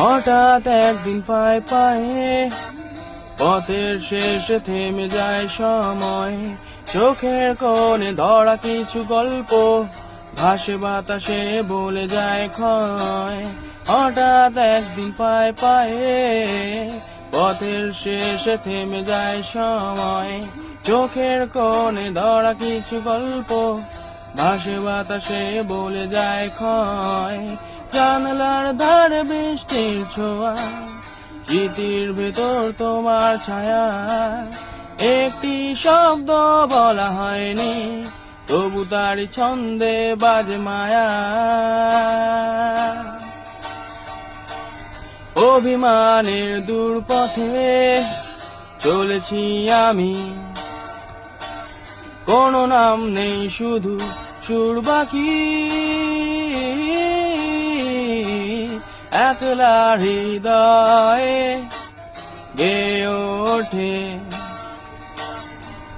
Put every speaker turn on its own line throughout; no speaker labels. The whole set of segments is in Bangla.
হঠাৎ একদিন পায়ে পায়ে পথের শেষে থেমে যায় সময়, চোখের কোণে ধরা কিছু গল্প ভাসে বাতাসে বলে যায় ক্ষয়। হঠাৎ একদিন পায়ে পায়ে পথের শেষে থেমে যায় সময়, চোখের কোণে ধরা কিছু গল্প ভাসে বাতাসে বলে যায় ক্ষয়। জানালার ধারে বৃষ্টির ছোঁয়া, স্মৃতির ভেতর তোমার ছায়া, একটি শব্দ বলা হয়নি তবু তারি ছন্দে বাজে মায়া। অভিমানের দূর পথে চলেছি আমি, কোনো নাম নেই শুধু সুর বাকি, একলা হৃদয়ে গেয়ে ওঠে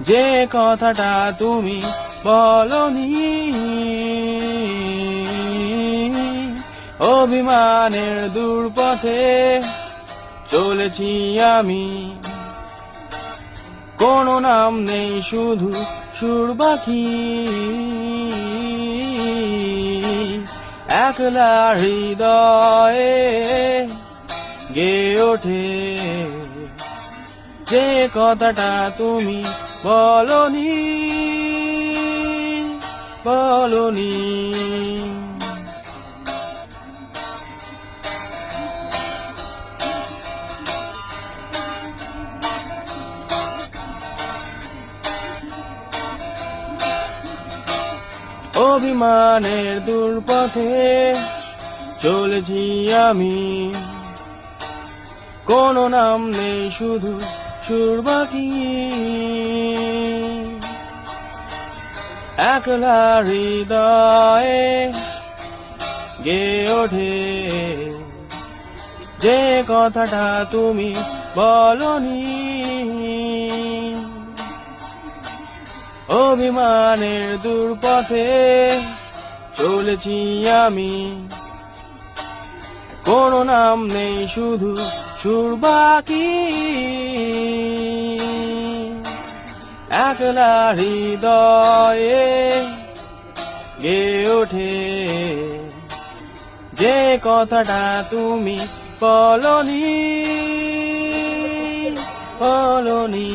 যে কথাটা তুমি বলনি। অভিমানের দূর পথে চলেছি আমি, কোনো নাম নেই শুধু সুর বাকি, একলা হৃদয়ে গেয়ে ওঠে যে কথাটা তুমি বলনি বলনি। অভিমানের দূর পথে চলেছি আমি, কোনো নাম নেই শুধু সুর বাকি, একলা হৃদয়ে গেয়ে ওঠে যে কথাটা তুমি বলনি। অভিমানের দূর পথে চলেছি আমি, কোনো নাম নেই শুধু সুর বাকি, একলা হৃদয়ে গেয়ে ওঠে যে কথাটা তুমি বলনি বলনি।